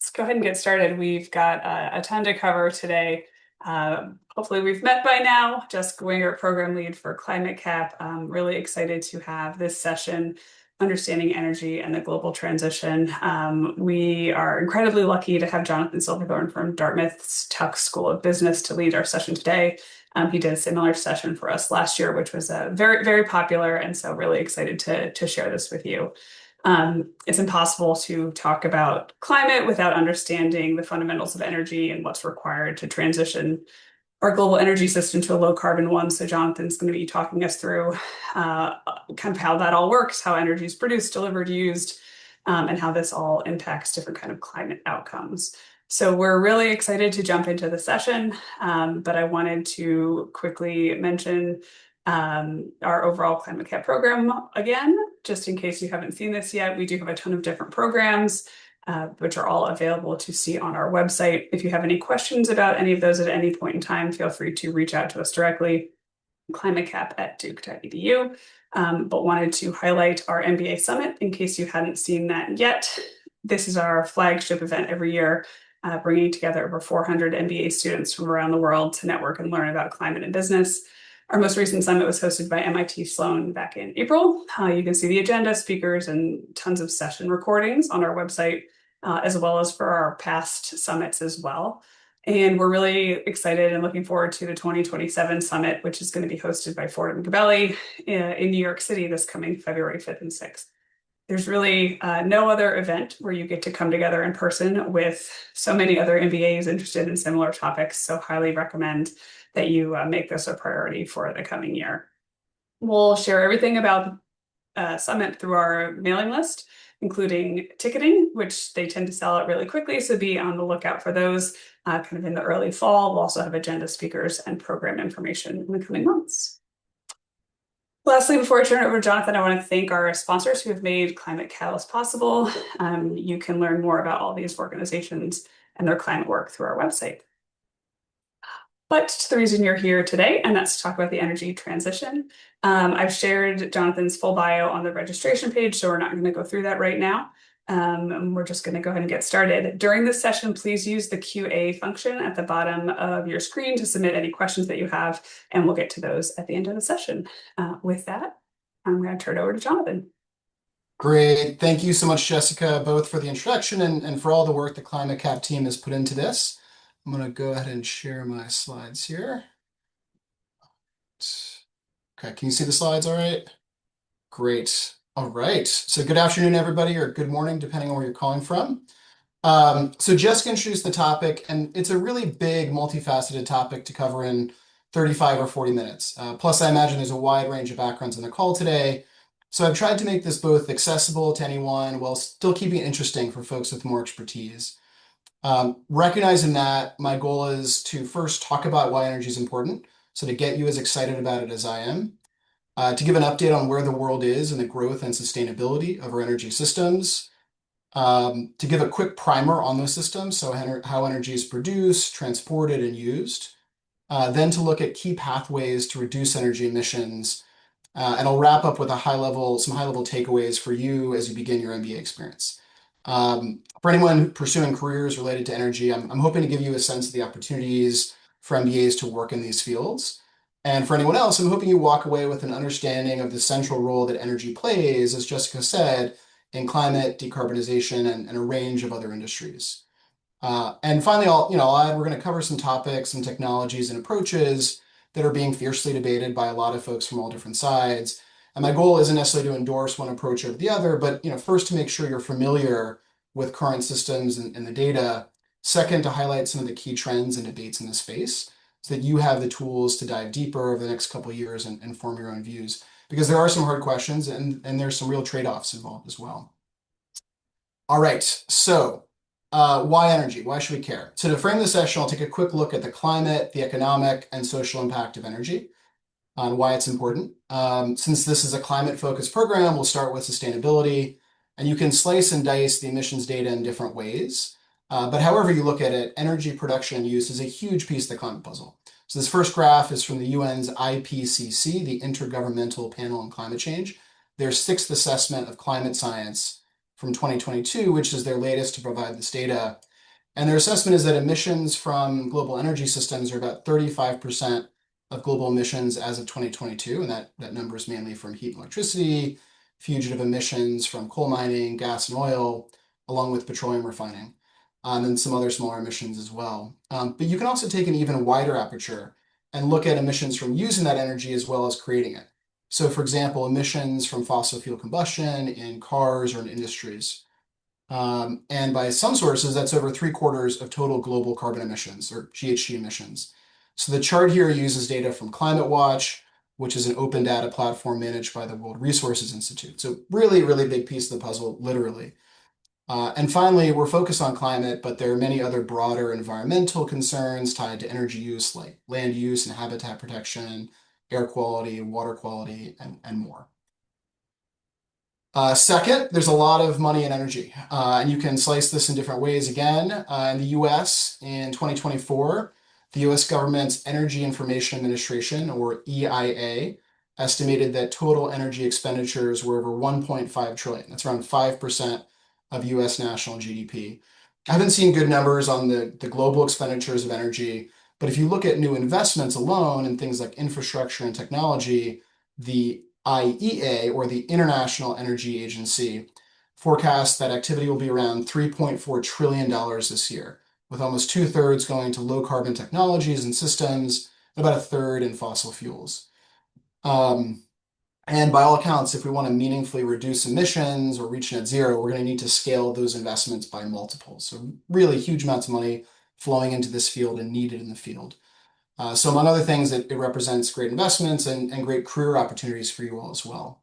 Let's go ahead and get started. We've got a ton to cover today. Hopefully we've met by now. Jessica Winger, Program Lead for ClimateCAP. Really excited to have this session, Understanding Energy and the Global Transition. We are incredibly lucky to have Jonathan Silverthorne from Dartmouth's Tuck School of Business to lead our session today. He did a similar session for us last year, which was very, very popular, and so really excited to share this with you. It's impossible to talk about climate without understanding the fundamentals of energy and what's required to transition our global energy system to a low carbon one. So Jonathan's going to be talking us through kind of how that all works, how energy is produced, delivered, used, and how this all impacts different kind of climate outcomes. So we're really excited to jump into the session, but I wanted to quickly mention our overall ClimateCAP program again, just in case you haven't seen this yet. We do have a ton of different programs, which are all available to see on our website. If you have any questions about any of those at any point in time, feel free to reach out to us directly, climatecap@duke.edu. But wanted to highlight our MBA Summit in case you hadn't seen that yet. This is our flagship event every year, bringing together over 400 MBA students from around the world to network and learn about climate and business. Our most recent summit was hosted by MIT Sloan back in April. You can see the agenda, speakers, and tons of session recordings on our website, as well as for our past summits as well. And we're really excited and looking forward to the 2027 summit, which is going to be hosted by Ford and Gabelli in New York City this coming February 5th and 6th. There's really no other event where you get to come together in person with so many other MBAs interested in similar topics, so highly recommend that you make this a priority for the coming year. We'll share everything about the summit through our mailing list, including ticketing, which they tend to sell out really quickly, so be on the lookout for those kind of in the early fall. We'll also have agenda, speakers, and program information in the coming months. Lastly, before I turn it over to Jonathan, I want to thank our sponsors who have made ClimateCATALYST possible. You can learn more about all these organizations and their climate work through our website. But to the reason you're here today, and that's to talk about the energy transition. I've shared Jonathan's full bio on the registration page, so we're not going to go through that right now. And we're just going to go ahead and get started. During this session, please use the QA function at the bottom of your screen to submit any questions that you have, and we'll get to those at the end of the session. With that, I'm going to turn it over to Jonathan. Great. Thank you so much, Jessica, both for the introduction and for all the work the ClimateCAP team has put into this. I'm going to go ahead and share my slides here. Okay, can you see the slides all right? Great. All right. So good afternoon, everybody, or good morning, depending on where you're calling from. So Jessica introduced the topic, and it's a really big, multifaceted topic to cover in 35 or 40 minutes. Plus, I imagine there's a wide range of backgrounds on the call today. So I've tried to make this both accessible to anyone while still keeping it interesting for folks with more expertise. Recognizing that, my goal is to first talk about why energy is important, so to get you as excited about it as I am, to give an update on where the world is and the growth and sustainability of our energy systems, to give a quick primer on those systems, so how energy is produced, transported, and used, then to look at key pathways to reduce energy emissions, and I'll wrap up with some high-level takeaways for you as you begin your MBA experience. For anyone pursuing careers related to energy, I'm hoping to give you a sense of the opportunities for MBAs to work in these fields. And for anyone else, I'm hoping you walk away with an understanding of the central role that energy plays, as Jessica said, in climate, decarbonization, and a range of other industries. And finally, I'll add, we're going to cover some topics and technologies and approaches that are being fiercely debated by a lot of folks from all different sides. And my goal isn't necessarily to endorse one approach over the other, but first to make sure you're familiar with current systems and the data. Second, to highlight some of the key trends and debates in the space so that you have the tools to dive deeper over the next couple of years and form your own views. Because there are some hard questions and there's some real trade-offs involved as well. All right, so why energy? Why should we care? So to frame the session, I'll take a quick look at the climate, the economic, and social impact of energy, on why it's important. Since this is a climate-focused program, we'll start with sustainability, and you can slice and dice the emissions data in different ways. But however you look at it, energy production and use is a huge piece of the climate puzzle. So this first graph is from the UN's IPCC, the Intergovernmental Panel on Climate Change, their sixth assessment of climate science from 2022, which is their latest to provide this data. And their assessment is that emissions from global energy systems are about 35% of global emissions as of 2022. And that number is mainly from heat and electricity, fugitive emissions from coal mining, gas and oil, along with petroleum refining, and then some other smaller emissions as well. But you can also take an even wider aperture and look at emissions from using that energy as well as creating it. So, for example, emissions from fossil fuel combustion in cars or in industries. And by some sources, that's over 3/4 of total global carbon emissions or GHG emissions. So the chart here uses data from Climate Watch, which is an open data platform managed by the World Resources Institute. So really, really big piece of the puzzle, literally. And finally, we're focused on climate, but there are many other broader environmental concerns tied to energy use, like land use and habitat protection, air quality, water quality, and more. Second, there's a lot of money and energy, and you can slice this in different ways again. In the US in 2024, the US government's Energy Information Administration, or EIA, estimated that total energy expenditures were over 1.5 trillion. That's around 5% of US national GDP. I haven't seen good numbers on the global expenditures of energy, but if you look at new investments alone in things like infrastructure and technology, the IEA, or the International Energy Agency, forecasts that activity will be around $3.4 trillion this year, with almost 2/3 going to low carbon technologies and systems, and about 1/3 in fossil fuels. And by all accounts, if we want to meaningfully reduce emissions or reach net zero, we're going to need to scale those investments by multiples. So really huge amounts of money flowing into this field and needed in the field. So among other things, it represents great investments and great career opportunities for you all as well.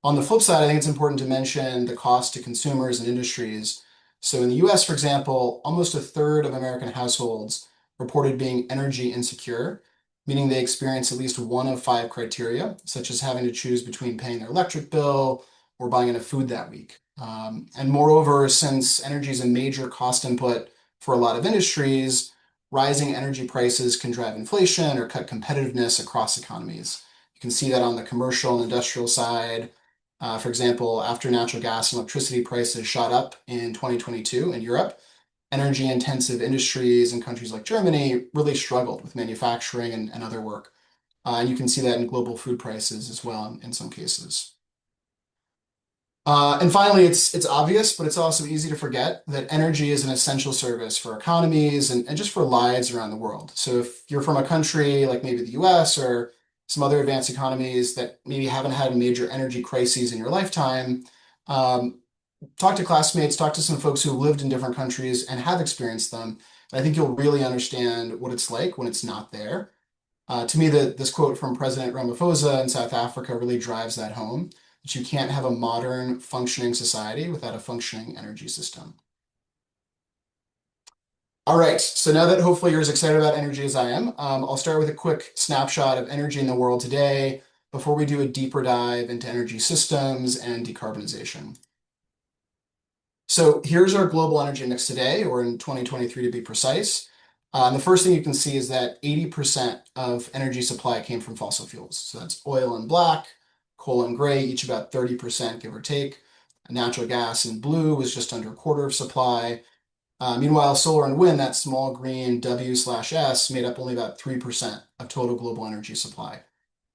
On the flip side, I think it's important to mention the cost to consumers and industries. So in the US, for example, almost 1/3 of American households reported being energy insecure, meaning they experience at least one of 5 criteria, such as having to choose between paying their electric bill or buying enough food that week. And moreover, since energy is a major cost input for a lot of industries, rising energy prices can drive inflation or cut competitiveness across economies. You can see that on the commercial and industrial side. For example, after natural gas and electricity prices shot up in 2022 in Europe, energy-intensive industries in countries like Germany really struggled with manufacturing and other work. And you can see that in global food prices as well in some cases. And finally, it's obvious, but it's also easy to forget that energy is an essential service for economies and just for lives around the world. So if you're from a country like maybe the US or some other advanced economies that maybe haven't had major energy crises in your lifetime, talk to classmates, talk to some folks who lived in different countries and have experienced them. I think you'll really understand what it's like when it's not there. To me, this quote from President Ramaphosa in South Africa really drives that home, that you can't have a modern functioning society without a functioning energy system. All right, so now that hopefully you're as excited about energy as I am, I'll start with a quick snapshot of energy in the world today before we do a deeper dive into energy systems and decarbonization. So here's our global energy mix today, or in 2023 to be precise. The first thing you can see is that 80% of energy supply came from fossil fuels. So that's oil in black, coal in gray, each about 30%, give or take. Natural gas in blue was just under 1/4 of supply. Meanwhile, solar and wind, that small green W/S, made up only about 3% of total global energy supply.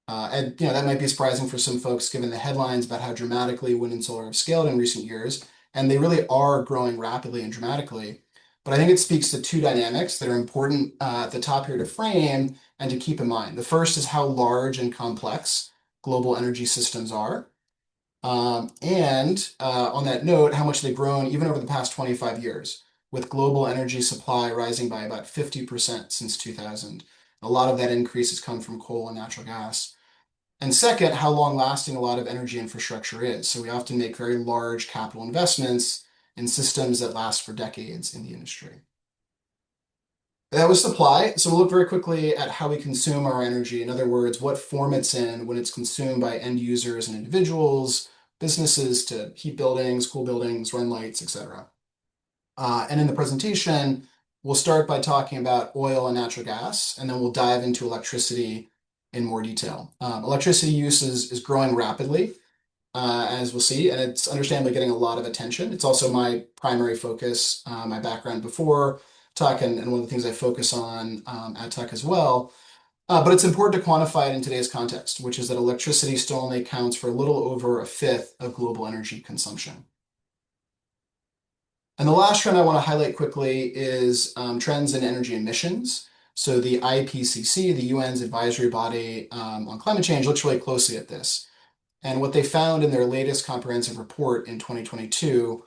And that might be surprising for some folks given the headlines about how dramatically wind and solar have scaled in recent years, and they really are growing rapidly and dramatically. But I think it speaks to 2 dynamics that are important at the top here to frame and to keep in mind. The first is how large and complex global energy systems are. And on that note, how much they've grown even over the past 25 years, with global energy supply rising by about 50% since 2000. A lot of that increase has come from coal and natural gas. And second, how long-lasting a lot of energy infrastructure is. So we often make very large capital investments in systems that last for decades in the industry. That was supply. So we'll look very quickly at how we consume our energy. In other words, what form it's in when it's consumed by end users and individuals, businesses to heat buildings, cool buildings, run lights, etc. And in the presentation, we'll start by talking about oil and natural gas, and then we'll dive into electricity in more detail. Electricity use is growing rapidly. as we'll see, and it's understandably getting a lot of attention. It's also my primary focus, my background before Tuck, and one of the things I focus on at Tuck as well. But it's important to quantify it in today's context, which is that electricity still only accounts for a little over a fifth of global energy consumption. And the last trend I want to highlight quickly is trends in energy emissions. So the IPCC, the UN's advisory body on climate change, looks really closely at this. And what they found in their latest comprehensive report in 2022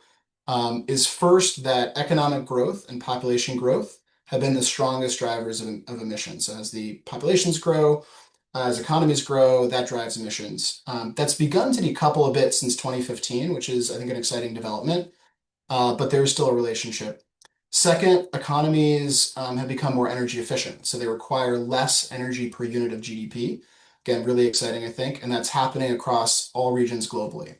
is first that economic growth and population growth have been the strongest drivers of emissions. So as the populations grow, as economies grow, that drives emissions. That's begun to decouple a bit since 2015, which is, I think, an exciting development, but there is still a relationship. Second, economies have become more energy efficient, so they require less energy per unit of GDP. Again, really exciting, I think, and that's happening across all regions globally.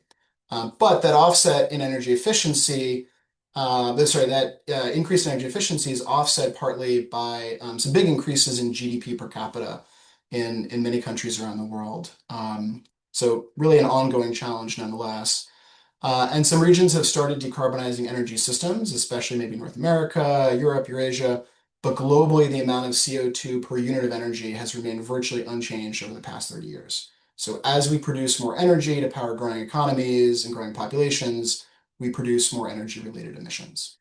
But that offset in energy efficiency, that increase in energy efficiency is offset partly by some big increases in GDP per capita in many countries around the world. So really an ongoing challenge nonetheless. And some regions have started decarbonizing energy systems, especially maybe North America, Europe, Eurasia, but globally the amount of CO2 per unit of energy has remained virtually unchanged over the past 30 years. So as we produce more energy to power growing economies and growing populations, we produce more energy-related emissions.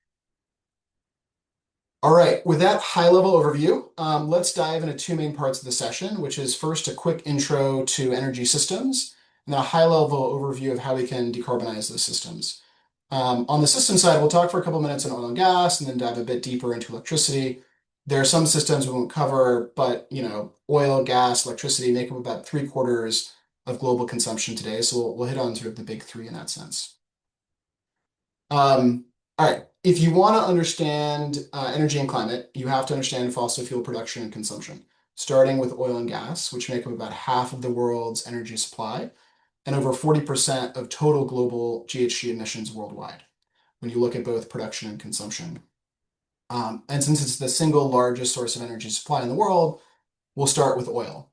All right, with that high-level overview, let's dive into two main parts of the session, which is first a quick intro to energy systems, and then a high-level overview of how we can decarbonize those systems. On the system side, we'll talk for a couple minutes on oil and gas, and then dive a bit deeper into electricity. There are some systems we won't cover, but oil, gas, electricity make up about 3/4 of global consumption today. So we'll hit on sort of the big three in that sense. All right. If you want to understand energy and climate, you have to understand fossil fuel production and consumption, starting with oil and gas, which make up about half of the world's energy supply and over 40% of total global GHG emissions worldwide, when you look at both production and consumption. And since it's the single largest source of energy supply in the world, we'll start with oil.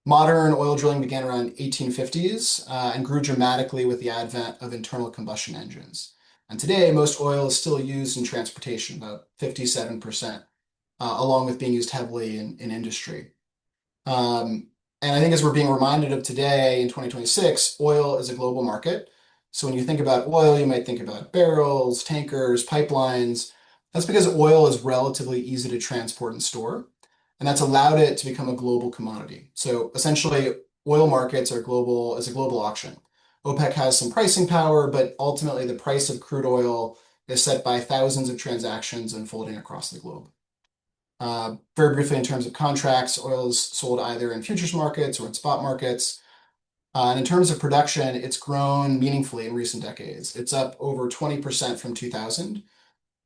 Modern oil drilling began around 1850s and grew dramatically with the advent of internal combustion engines. And today, most oil is still used in transportation, about 57%, along with being used heavily in industry. And I think as we're being reminded of today in 2026, oil is a global market. So when you think about oil, you might think about barrels, tankers, pipelines. That's because oil is relatively easy to transport and store, and that's allowed it to become a global commodity. So essentially, oil markets are global as a global auction. OPEC has some pricing power, but ultimately the price of crude oil is set by thousands of transactions unfolding across the globe. Very briefly, in terms of contracts, oil is sold either in futures markets or in spot markets. And in terms of production, it's grown meaningfully in recent decades. It's up over 20% from 2000,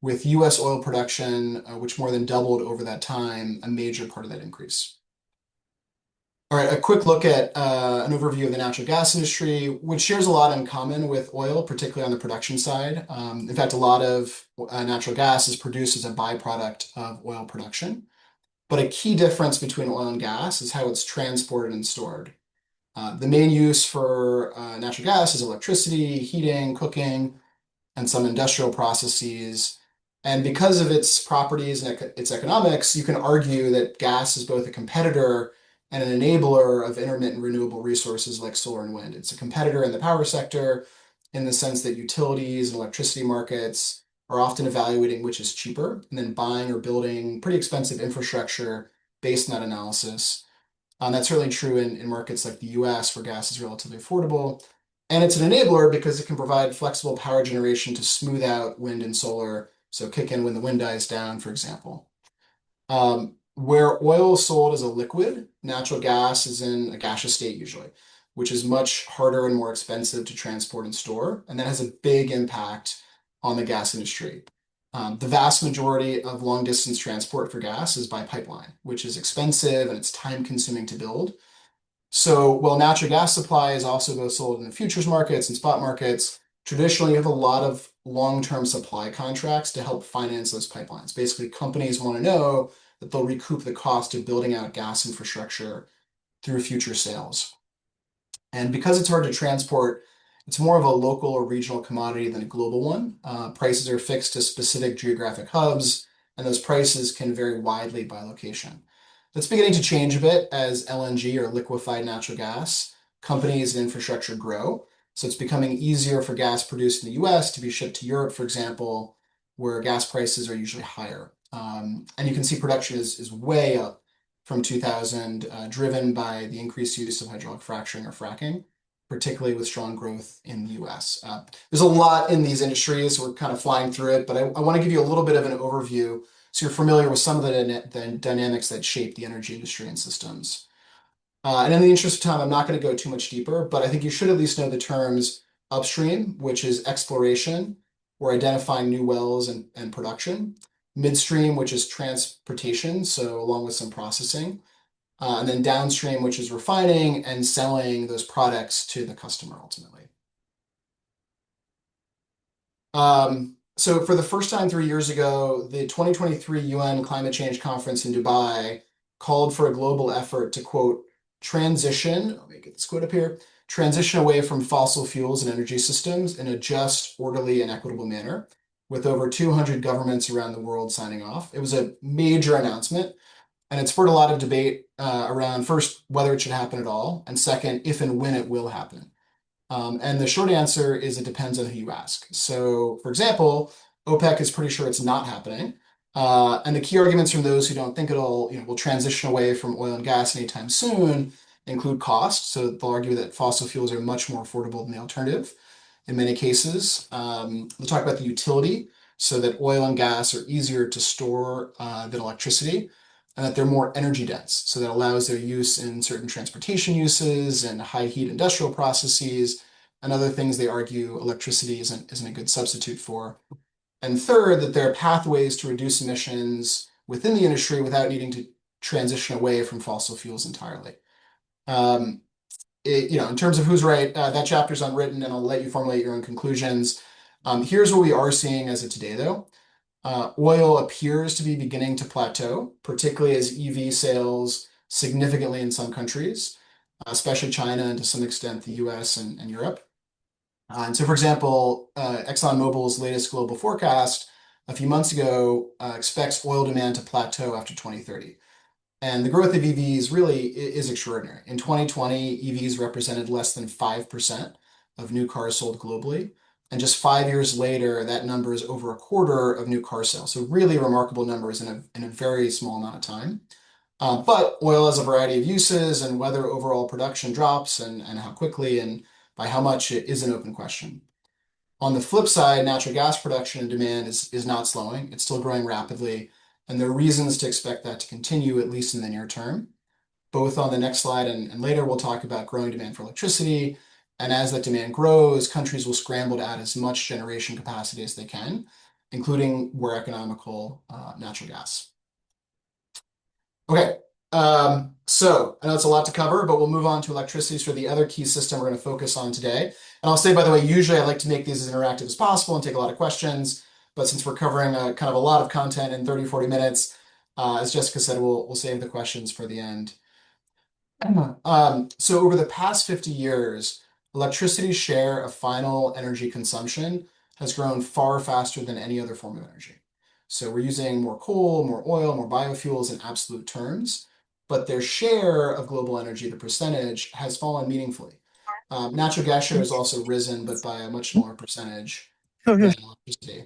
with US oil production, which more than doubled over that time, a major part of that increase. All right, a quick look at an overview of the natural gas industry, which shares a lot in common with oil, particularly on the production side. In fact, a lot of natural gas is produced as a byproduct of oil production. But a key difference between oil and gas is how it's transported and stored. The main use for natural gas is electricity, heating, cooking, and some industrial processes. And because of its properties and its economics, you can argue that gas is both a competitor and an enabler of intermittent renewable resources like solar and wind. It's a competitor in the power sector in the sense that utilities and electricity markets are often evaluating which is cheaper and then buying or building pretty expensive infrastructure based on that analysis. That's certainly true in markets like the US, where gas is relatively affordable. And it's an enabler because it can provide flexible power generation to smooth out wind and solar, so kick in when the wind dies down, for example. Where oil is sold as a liquid, natural gas is in a gaseous state usually, which is much harder and more expensive to transport and store, and that has a big impact on the gas industry. The vast majority of long-distance transport for gas is by pipeline, which is expensive and it's time-consuming to build. So while natural gas supply is also both sold in the futures markets and spot markets, traditionally you have a lot of long-term supply contracts to help finance those pipelines. Basically, companies want to know that they'll recoup the cost of building out gas infrastructure through future sales. And because it's hard to transport, it's more of a local or regional commodity than a global one. Prices are fixed to specific geographic hubs, and those prices can vary widely by location. That's beginning to change a bit as LNG or liquefied natural gas companies and infrastructure grow. So it's becoming easier for gas produced in the US to be shipped to Europe, for example, where gas prices are usually higher. And you can see production is way up from 2000, driven by the increased use of hydraulic fracturing or fracking, particularly with strong growth in the US. There's a lot in these industries, so we're kind of flying through it, but I want to give you a little bit of an overview so you're familiar with some of the dynamics that shape the energy industry and systems. And in the interest of time, I'm not going to go too much deeper, but I think you should at least know the terms upstream, which is exploration or identifying new wells and production, midstream, which is transportation, so along with some processing, and then downstream, which is refining and selling those products to the customer ultimately. So for the first time 3 years ago, the 2023 UN Climate Change Conference in Dubai called for a global effort to, quote, transition, let me get this quote up here, transition away from fossil fuels and energy systems in a just, orderly, and equitable manner, with over 200 governments around the world signing off. It was a major announcement, and it spurred a lot of debate around, first, whether it should happen at all, and second, if and when it will happen. And the short answer is it depends on who you ask. So, for example, OPEC is pretty sure it's not happening. And the key arguments from those who don't think it'll, will transition away from oil and gas anytime soon include cost. So they'll argue that fossil fuels are much more affordable than the alternative in many cases. They'll talk about the utility, so that oil and gas are easier to store than electricity, and that they're more energy dense, so that allows their use in certain transportation uses and high heat industrial processes and other things they argue electricity isn't a good substitute for. And third, that there are pathways to reduce emissions within the industry without needing to transition away from fossil fuels entirely. Um, in terms of who's right, that chapter's unwritten, and I'll let you formulate your own conclusions. Here's what we are seeing as of today, though. Oil appears to be beginning to plateau, particularly as EV sales significantly in some countries, especially China and to some extent the US and Europe. And so, for example, ExxonMobil's latest global forecast a few months ago expects oil demand to plateau after 2030. And the growth of EVs really is extraordinary. In 2020, EVs represented less than 5% of new cars sold globally. And just 5 years later, that number is over a quarter of new car sales. So really remarkable numbers in a very small amount of time. But oil has a variety of uses, and whether overall production drops and how quickly and by how much it is an open question. On the flip side, natural gas production and demand is not slowing. It's still growing rapidly, and there are reasons to expect that to continue, at least in the near term. Both on the next slide and later, we'll talk about growing demand for electricity. And as that demand grows, countries will scramble to add as much generation capacity as they can, including where economical natural gas. Okay, so I know it's a lot to cover, but we'll move on to electricity for the other key system we're going to focus on today. And I'll say, by the way, usually I like to make these as interactive as possible and take a lot of questions, but since we're covering kind of a lot of content in 30, 40 minutes, as Jessica said, we'll save the questions for the end. So over the past 50 years, electricity's share of final energy consumption has grown far faster than any other form of energy. So we're using more coal, more oil, more biofuels in absolute terms, but their share of global energy, the percentage, has fallen meaningfully. Natural gas share has also risen, but by a much smaller percentage than electricity.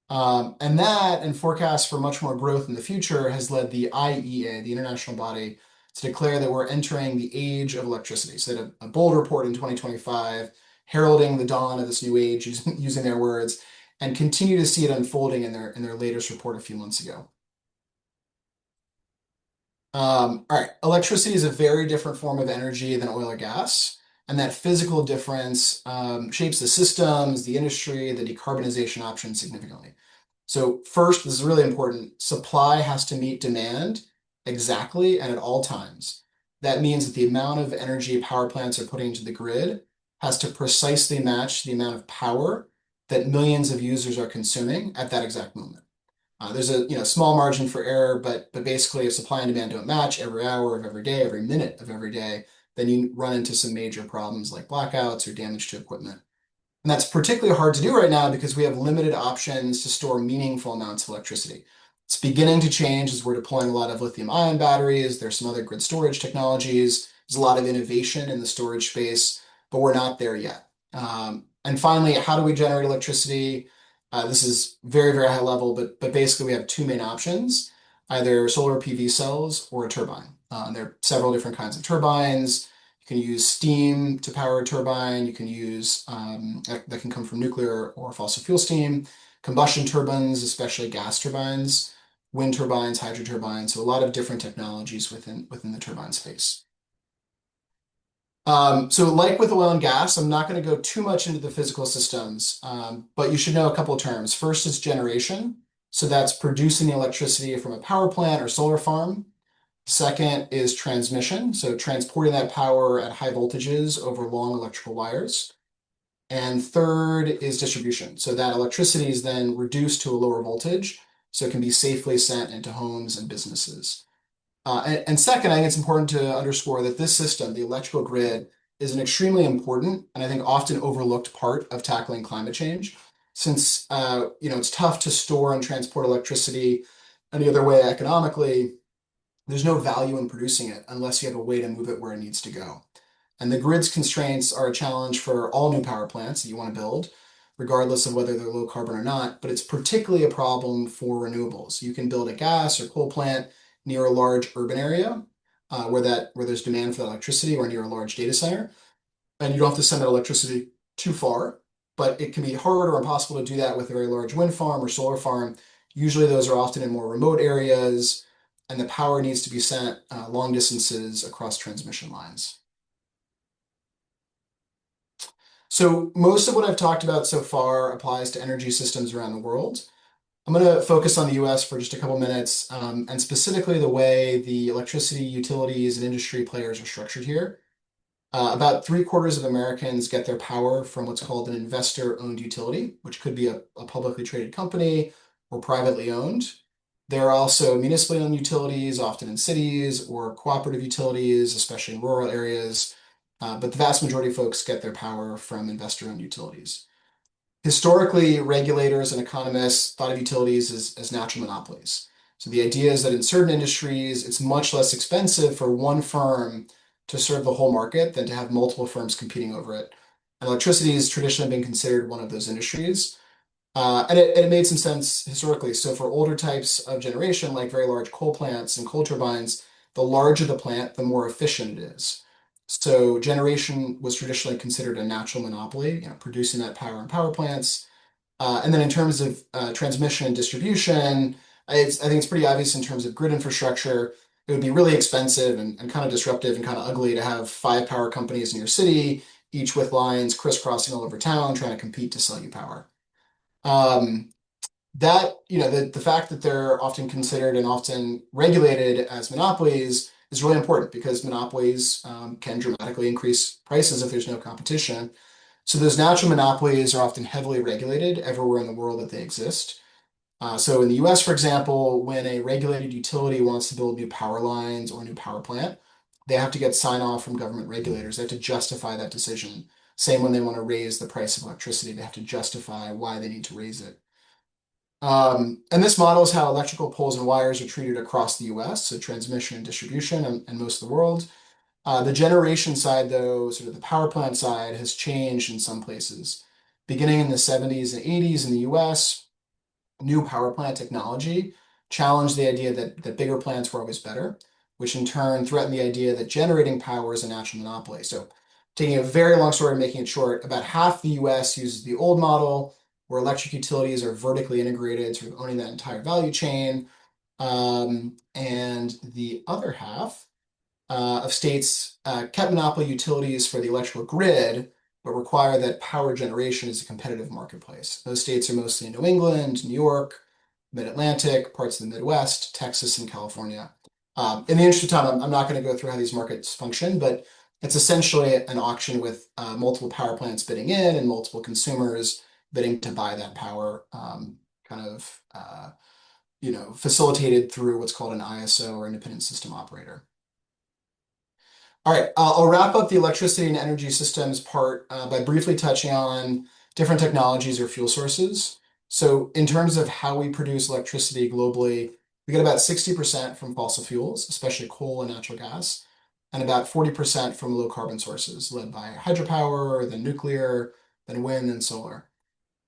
And that and forecasts for much more growth in the future has led the IEA, the international body, to declare that we're entering the age of electricity. So they had a bold report in 2025 heralding the dawn of this new age, using their words, and continue to see it unfolding in their latest report a few months ago. All right, electricity is a very different form of energy than oil or gas, and that physical difference shapes the systems, the industry, the decarbonization options significantly. So first, this is really important, supply has to meet demand exactly and at all times. That means that the amount of energy power plants are putting into the grid has to precisely match the amount of power that millions of users are consuming at that exact moment. There's a small margin for error, but basically if supply and demand don't match every hour of every day, every minute of every day, then you run into some major problems like blackouts or damage to equipment. And that's particularly hard to do right now because we have limited options to store meaningful amounts of electricity. It's beginning to change as we're deploying a lot of lithium-ion batteries. There's some other grid storage technologies. There's a lot of innovation in the storage space, but we're not there yet. And finally, how do we generate electricity? This is very, very high level, but basically we have two main options, either solar PV cells or a turbine. There are several different kinds of turbines. You can use steam to power a turbine. You can use that can come from nuclear or fossil fuel steam, combustion turbines, especially gas turbines, wind turbines, hydro turbines. So a lot of different technologies within the turbine space. So like with oil and gas, I'm not going to go too much into the physical systems, but you should know a couple of terms. First is generation. So that's producing the electricity from a power plant or solar farm. Second is transmission, so transporting that power at high voltages over long electrical wires. And third is distribution, so that electricity is then reduced to a lower voltage, so it can be safely sent into homes and businesses. And second, I think it's important to underscore that this system, the electrical grid, is an extremely important and I think often overlooked part of tackling climate change, since it's tough to store and transport electricity any other way economically. There's no value in producing it unless you have a way to move it where it needs to go. And the grid's constraints are a challenge for all new power plants that you want to build, regardless of whether they're low carbon or not, but it's particularly a problem for renewables. You can build a gas or coal plant near a large urban area where there's demand for that electricity, or near a large data center, and you don't have to send that electricity too far, but it can be hard or impossible to do that with a very large wind farm or solar farm. Usually those are often in more remote areas, and the power needs to be sent long distances across transmission lines. So most of what I've talked about so far applies to energy systems around the world. I'm going to focus on the US for just a couple minutes, and specifically the way the electricity utilities and industry players are structured here. About 3/4 of Americans get their power from what's called an investor-owned utility, which could be a publicly traded company or privately owned. There are also municipally owned utilities, often in cities, or cooperative utilities, especially in rural areas. But the vast majority of folks get their power from investor-owned utilities. Historically, regulators and economists thought of utilities as natural monopolies. So the idea is that in certain industries, it's much less expensive for one firm to serve the whole market than to have multiple firms competing over it. And electricity has traditionally been considered one of those industries. And it made some sense historically. So for older types of generation, like very large coal plants and coal turbines, the larger the plant, the more efficient it is. So generation was traditionally considered a natural monopoly, producing that power in power plants. And then in terms of transmission and distribution, I think it's pretty obvious in terms of grid infrastructure. It would be really expensive and kind of disruptive and kind of ugly to have 5 power companies in your city, each with lines crisscrossing all over town, trying to compete to sell you power. The fact that they're often considered and often regulated as monopolies is really important because monopolies can dramatically increase prices if there's no competition. So those natural monopolies are often heavily regulated everywhere in the world that they exist. So in the US, for example, when a regulated utility wants to build new power lines or a new power plant, they have to get sign off from government regulators. They have to justify that decision. Same when they want to raise the price of electricity, they have to justify why they need to raise it. And this model is how electrical poles and wires are treated across the US, so transmission and distribution and most of the world. The generation side, though, sort of the power plant side, has changed in some places. Beginning in the 70s and 80s in the US, new power plant technology challenged the idea that bigger plants were always better, which in turn threatened the idea that generating power is a natural monopoly. So taking a very long story and making it short, about half the US uses the old model, where electric utilities are vertically integrated, sort of owning that entire value chain. And the other half of states kept monopoly utilities for the electrical grid, but require that power generation is a competitive marketplace. Those states are mostly New England, New York, Mid-Atlantic, parts of the Midwest, Texas, and California. In the interest of time, I'm not going to go through how these markets function, but it's essentially an auction with multiple power plants bidding in and multiple consumers bidding to buy that power, facilitated through what's called an ISO or independent system operator. All right, I'll wrap up the electricity and energy systems part by briefly touching on different technologies or fuel sources. So in terms of how we produce electricity globally, we get about 60% from fossil fuels, especially coal and natural gas, and about 40% from low carbon sources led by hydropower, then nuclear, then wind and solar.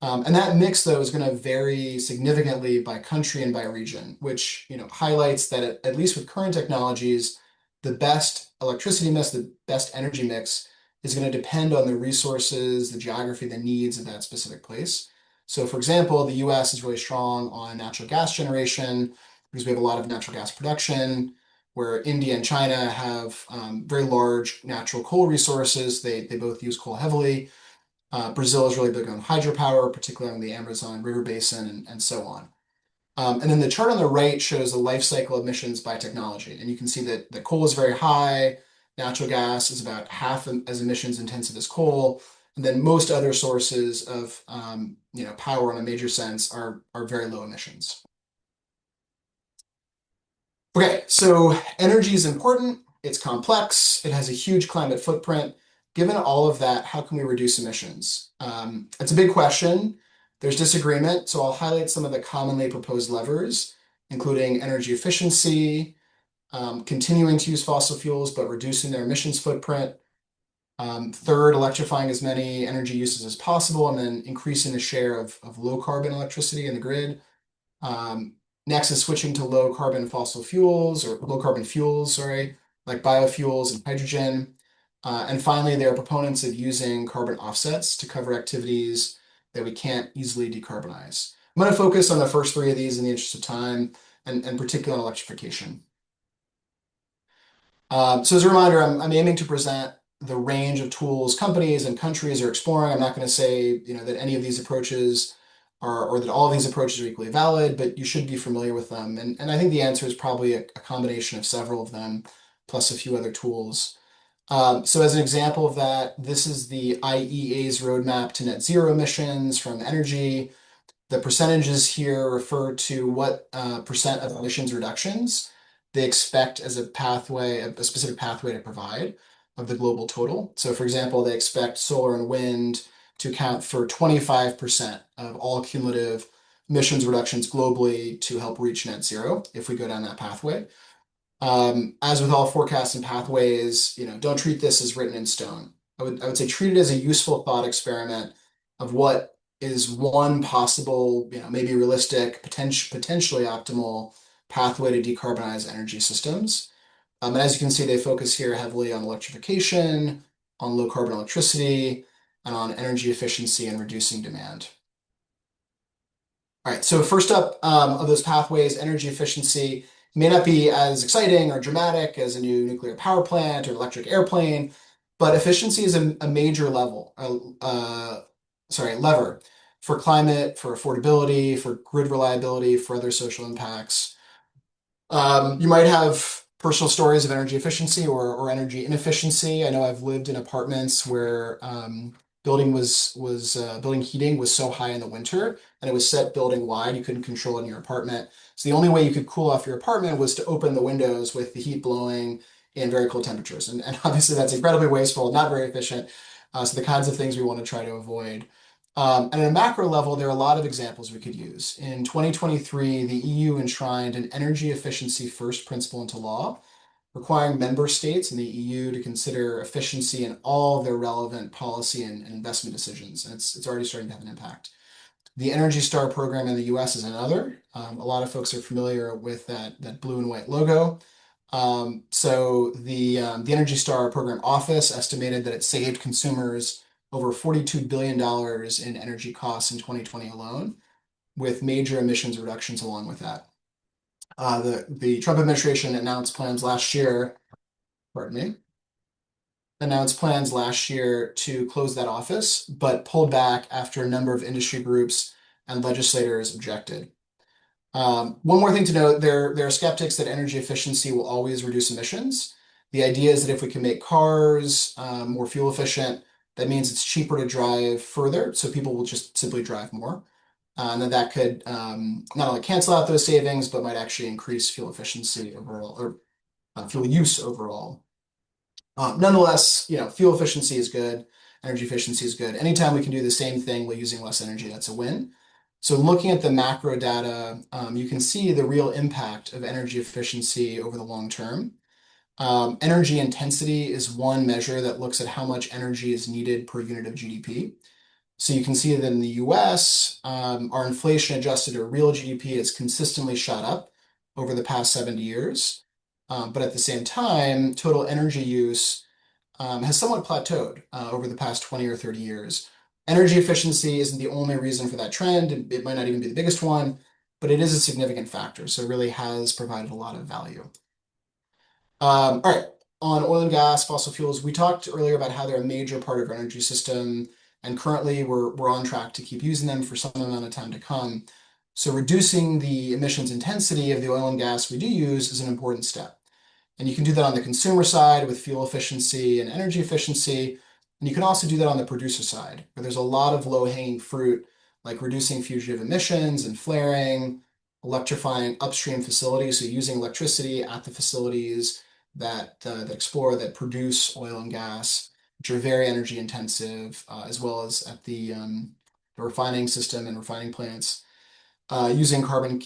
And that mix, though, is going to vary significantly by country and by region, which highlights that at least with current technologies, the best electricity mix, the best energy mix, is going to depend on the resources, the geography, the needs of that specific place. So, for example, the U.S. is really strong on natural gas generation because we have a lot of natural gas production. Where India and China have very large natural coal resources, they both use coal heavily. Brazil is really big on hydropower, particularly on the Amazon River Basin and so on. And then the chart on the right shows the life cycle emissions by technology. And you can see that the coal is very high, natural gas is about half as emissions intensive as coal, and then most other sources of power in a major sense are very low emissions. Okay, so energy is important, it's complex, it has a huge climate footprint. Given all of that, how can we reduce emissions? It's a big question. There's disagreement, so I'll highlight some of the commonly proposed levers, including energy efficiency, continuing to use fossil fuels but reducing their emissions footprint. Third, electrifying as many energy uses as possible, and then increasing the share of low carbon electricity in the grid. Um, Next is switching to low carbon fossil fuels or low carbon fuels, sorry, like biofuels and hydrogen. And finally, there are proponents of using carbon offsets to cover activities that we can't easily decarbonize. I'm going to focus on the first three of these in the interest of time, and particularly on electrification. So as a reminder, I'm aiming to present the range of tools companies and countries are exploring. I'm not going to say that any of these approaches are, or that all of these approaches are equally valid, but you should be familiar with them. And I think the answer is probably a combination of several of them, plus a few other tools. So as an example of that, this is the IEA's roadmap to net zero emissions from energy. The percentages here refer to what percent of emissions reductions they expect as a pathway, a specific pathway to provide of the global total. So for example, they expect solar and wind to account for 25% of all cumulative emissions reductions globally to help reach net zero if we go down that pathway. As with all forecasts and pathways, don't treat this as written in stone. I would say treat it as a useful thought experiment of what is one possible, maybe realistic, potentially optimal pathway to decarbonize energy systems. And as you can see, they focus here heavily on electrification, on low carbon electricity, and on energy efficiency and reducing demand. All right, so first up of those pathways, energy efficiency may not be as exciting or dramatic as a new nuclear power plant or electric airplane, but efficiency is a major lever for climate, for affordability, for grid reliability, for other social impacts. You might have personal stories of energy efficiency or energy inefficiency. I know I've lived in apartments where building heating was so high in the winter and it was set building wide, you couldn't control it in your apartment. So the only way you could cool off your apartment was to open the windows with the heat blowing in very cold temperatures. And obviously that's incredibly wasteful, not very efficient. So the kinds of things we want to try to avoid. And at a macro level, there are a lot of examples we could use. In 2023, the EU enshrined an energy efficiency first principle into law, requiring member states in the EU to consider efficiency in all of their relevant policy and investment decisions. And it's already starting to have an impact. The Energy Star program in the US is another. A lot of folks are familiar with that blue and white logo. So the Energy Star program office estimated that it saved consumers over $42 billion in energy costs in 2020 alone, with major emissions reductions along with that. The Trump administration announced plans last year, pardon me, announced plans last year to close that office, but pulled back after a number of industry groups and legislators objected. One more thing to note, there are skeptics that energy efficiency will always reduce emissions. The idea is that if we can make cars more fuel efficient, that means it's cheaper to drive further, so people will just simply drive more. And then that could not only cancel out those savings, but might actually increase fuel efficiency overall, or fuel use overall. Nonetheless, fuel efficiency is good, energy efficiency is good. Anytime we can do the same thing while using less energy, that's a win. So looking at the macro data, you can see the real impact of energy efficiency over the long term. Energy intensity is one measure that looks at how much energy is needed per unit of GDP. So you can see that in the US, our inflation adjusted or real GDP has consistently shot up over the past 70 years. But at the same time, total energy use has somewhat plateaued over the past 20 or 30 years. Energy efficiency isn't the only reason for that trend. It might not even be the biggest one, but it is a significant factor. So it really has provided a lot of value. All right, on oil and gas, fossil fuels, we talked earlier about how they're a major part of our energy system, and currently we're on track to keep using them for some amount of time to come. So reducing the emissions intensity of the oil and gas we do use is an important step. And you can do that on the consumer side with fuel efficiency and energy efficiency. And you can also do that on the producer side, where there's a lot of low-hanging fruit, like reducing fugitive emissions and flaring, electrifying upstream facilities, so using electricity at the facilities that explore, that produce oil and gas, which are very energy intensive, as well as at the refining system and refining plants, using carbon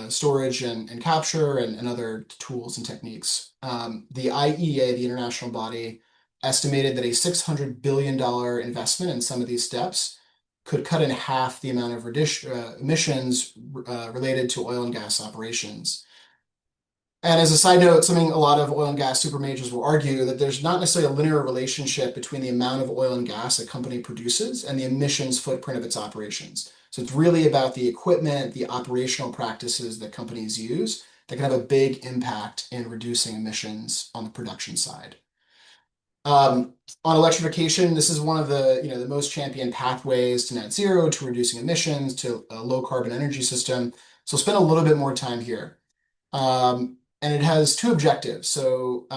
storage and capture and other tools and techniques. The IEA, the international body, estimated that a $600 billion investment in some of these steps could cut in half the amount of emissions related to oil and gas operations. And as a side note, something a lot of oil and gas super majors will argue that there's not necessarily a linear relationship between the amount of oil and gas a company produces and the emissions footprint of its operations. So it's really about the equipment, the operational practices that companies use that can have a big impact in reducing emissions on the production side. On electrification, this is one of the most championed pathways to net zero, to reducing emissions, to a low carbon energy system. So I'll spend a little bit more time here. And it has two objectives. So,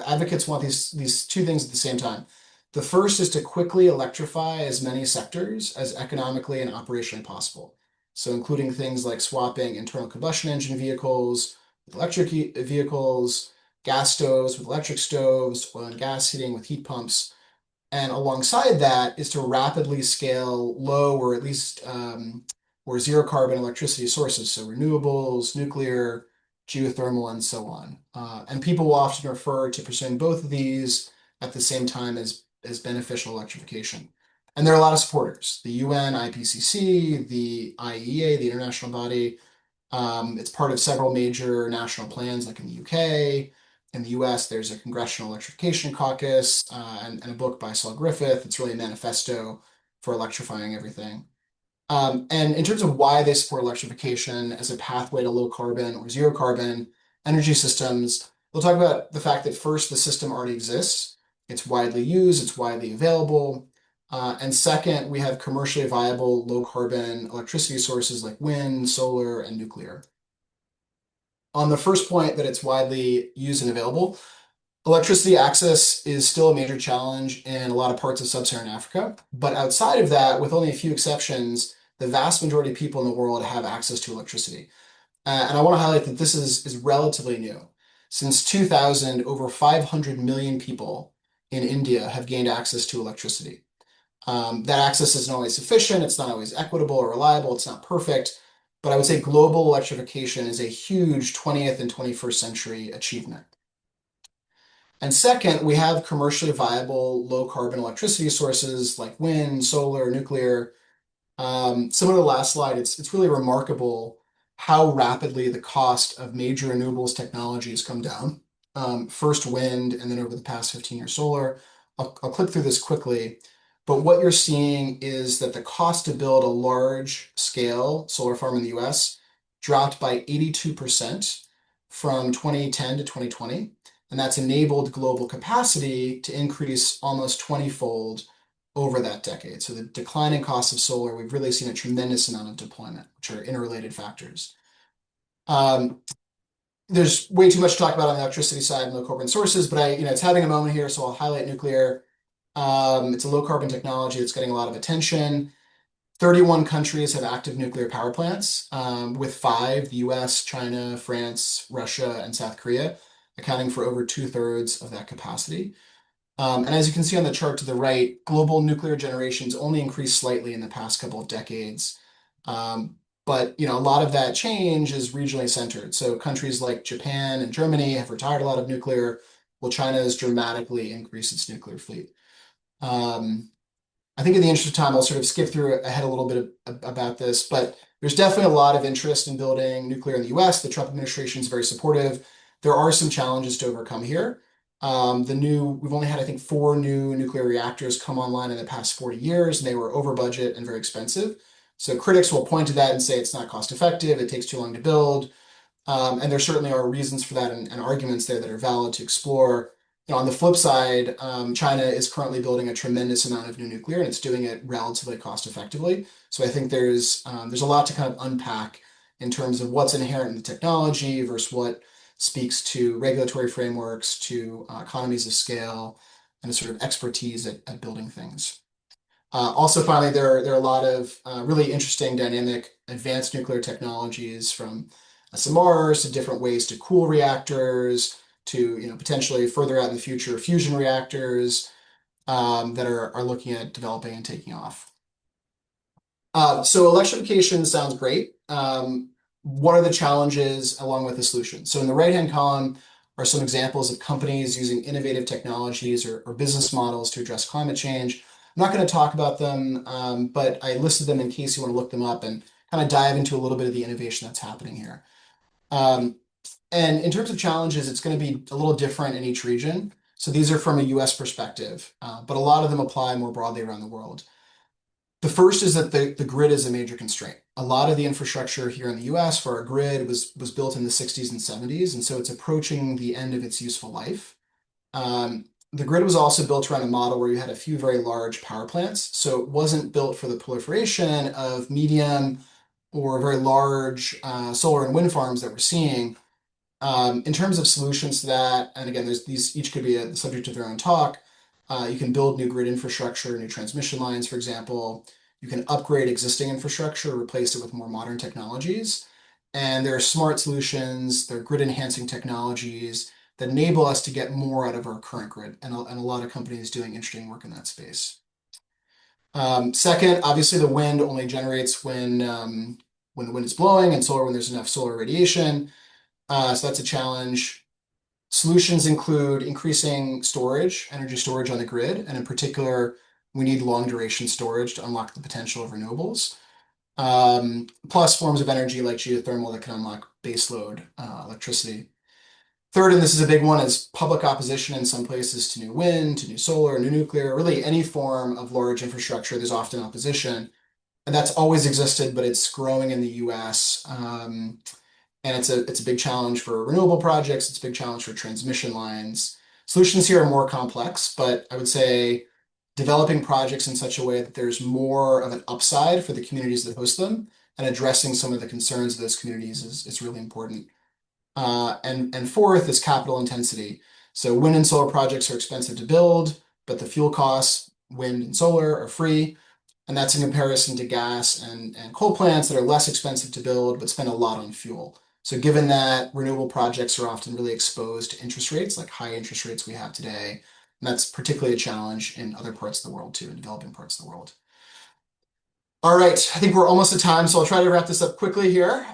advocates want these two things at the same time. The first is to quickly electrify as many sectors as economically and operationally possible. So including things like swapping internal combustion engine vehicles with electric vehicles, gas stoves with electric stoves, oil and gas heating with heat pumps. And alongside that is to rapidly scale low or at least or zero carbon electricity sources, so renewables, nuclear, geothermal, and so on. And people will often refer to pursuing both of these at the same time as beneficial electrification. And there are a lot of supporters: the UN, IPCC, the IEA, the international body. It's part of several major national plans, like in the UK. In the US, there's a Congressional Electrification Caucus and a book by Saul Griffith. It's really a manifesto for electrifying everything. And in terms of why they support electrification as a pathway to low carbon or zero carbon energy systems, we'll talk about the fact that first, the system already exists. It's widely used, it's widely available. And second, we have commercially viable low carbon electricity sources like wind, solar, and nuclear. On the first point, that it's widely used and available, electricity access is still a major challenge in a lot of parts of sub-Saharan Africa. But outside of that, with only a few exceptions, the vast majority of people in the world have access to electricity. And I want to highlight that this is relatively new. Since 2000, over 500 million people in India have gained access to electricity. That access isn't always sufficient, it's not always equitable or reliable, it's not perfect, but I would say global electrification is a huge 20th and 21st century achievement. And second, we have commercially viable low carbon electricity sources like wind, solar, nuclear. Similar to the last slide, it's really remarkable how rapidly the cost of major renewables technology has come down. First wind, and then over the past 15 years, solar. I'll click through this quickly, but what you're seeing is that the cost to build a large scale solar farm in the US dropped by 82% from 2010 to 2020. And that's enabled global capacity to increase almost 20-fold over that decade. So the declining cost of solar, we've really seen a tremendous amount of deployment, which are interrelated factors. There's way too much to talk about on the electricity side and low carbon sources, but it's having a moment here, so I'll highlight nuclear. It's a low carbon technology that's getting a lot of attention. 31 countries have active nuclear power plants, with 5, the US, China, France, Russia, and South Korea, accounting for over 2/3 of that capacity. And as you can see on the chart to the right, global nuclear generation's only increased slightly in the past couple of decades. But a lot of that change is regionally centered. So countries like Japan and Germany have retired a lot of nuclear, while China has dramatically increased its nuclear fleet. I think in the interest of time, I'll sort of skip through ahead a little bit about this, but there's definitely a lot of interest in building nuclear in the US. The Trump administration is very supportive. There are some challenges to overcome here. We've only had, I think, 4 new nuclear reactors come online in the past 40 years, and they were over budget and very expensive. So critics will point to that and say it's not cost effective, it takes too long to build. And there certainly are reasons for that and arguments there that are valid to explore. On the flip side, China is currently building a tremendous amount of new nuclear, and it's doing it relatively cost effectively. So I think there's a lot to kind of unpack in terms of what's inherent in the technology versus what speaks to regulatory frameworks, to economies of scale, and a sort of expertise at building things. Also, finally, there are a lot of really interesting, dynamic, advanced nuclear technologies from SMRs to different ways to cool reactors to potentially further out in the future fusion reactors that are looking at developing and taking off. So electrification sounds great. What are the challenges along with the solution? So in the right-hand column are some examples of companies using innovative technologies or business models to address climate change. I'm not going to talk about them, but I listed them in case you want to look them up and kind of dive into a little bit of the innovation that's happening here. And in terms of challenges, it's going to be a little different in each region. So these are from a US perspective, but a lot of them apply more broadly around the world. The first is that the grid is a major constraint. A lot of the infrastructure here in the US for our grid was built in the 60s and 70s, and so it's approaching the end of its useful life. The grid was also built around a model where you had a few very large power plants, so it wasn't built for the proliferation of medium or very large solar and wind farms that we're seeing. In terms of solutions to that, and again, these each could be the subject of their own talk. You can build new grid infrastructure, new transmission lines, for example. You can upgrade existing infrastructure, replace it with more modern technologies. And there are smart solutions, there are grid enhancing technologies that enable us to get more out of our current grid, and a lot of companies doing interesting work in that space. Second, obviously the wind only generates when the wind is blowing, and solar when there's enough solar radiation. So that's a challenge. Solutions include increasing storage, energy storage on the grid, and in particular, we need long duration storage to unlock the potential of renewables. Plus forms of energy like geothermal that can unlock baseload electricity. Third, and this is a big one, is public opposition in some places to new wind, to new solar, new nuclear, really any form of large infrastructure, there's often opposition. And that's always existed, but it's growing in the US. And it's a big challenge for renewable projects, it's a big challenge for transmission lines. Solutions here are more complex, but I would say developing projects in such a way that there's more of an upside for the communities that host them and addressing some of the concerns of those communities is really important. And fourth is capital intensity. So wind and solar projects are expensive to build, but the fuel costs, wind and solar, are free. And that's in comparison to gas and coal plants that are less expensive to build, but spend a lot on fuel. So given that renewable projects are often really exposed to interest rates, like high interest rates we have today, and that's particularly a challenge in other parts of the world too, in developing parts of the world. All right, I think we're almost at time, so I'll try to wrap this up quickly here.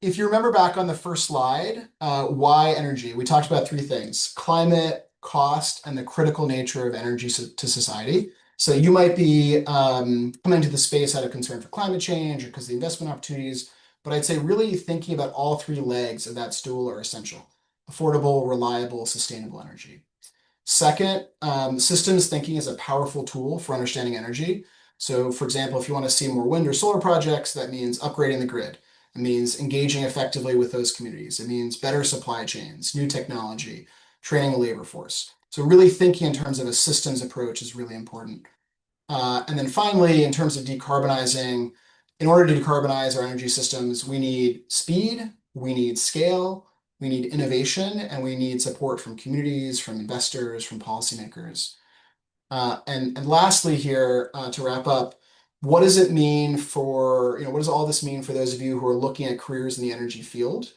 If you remember back on the first slide, why energy? We talked about 3 things: climate, cost, and the critical nature of energy to society. So you might be coming to the space out of concern for climate change or because of the investment opportunities, but I'd say really thinking about all 3 legs of that stool are essential: affordable, reliable, sustainable energy. Second, systems thinking is a powerful tool for understanding energy. So for example, if you want to see more wind or solar projects, that means upgrading the grid. It means engaging effectively with those communities. It means better supply chains, new technology, training the labor force. So really thinking in terms of a systems approach is really important. And then finally, in terms of decarbonizing, in order to decarbonize our energy systems, we need speed, we need scale, we need innovation, and we need support from communities, from investors, from policymakers. And lastly here, to wrap up, what does it mean for, what does all this mean for those of you who are looking at careers in the energy field?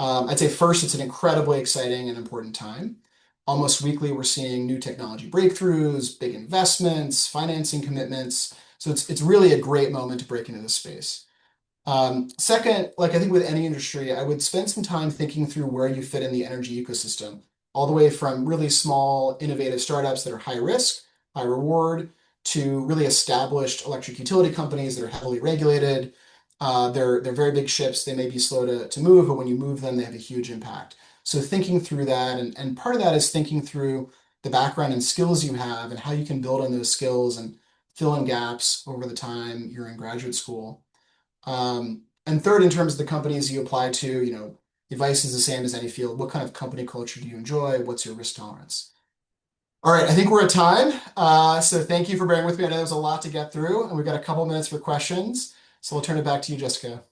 I'd say first, it's an incredibly exciting and important time. Almost weekly, we're seeing new technology breakthroughs, big investments, financing commitments. So it's really a great moment to break into this space. Second, like I think with any industry, I would spend some time thinking through where you fit in the energy ecosystem, all the way from really small, innovative startups that are high risk, high reward, to really established electric utility companies that are heavily regulated. They're very big ships. They may be slow to move, but when you move them, they have a huge impact. So thinking through that, and part of that is thinking through the background and skills you have and how you can build on those skills and fill in gaps over the time you're in graduate school. And third, in terms of the companies you apply to, advice is the same as any field. What kind of company culture do you enjoy? What's your risk tolerance? All right, I think we're at time. So thank you for bearing with me. I know there's a lot to get through, and we've got a couple minutes for questions. So I'll turn it back to you, Jessica.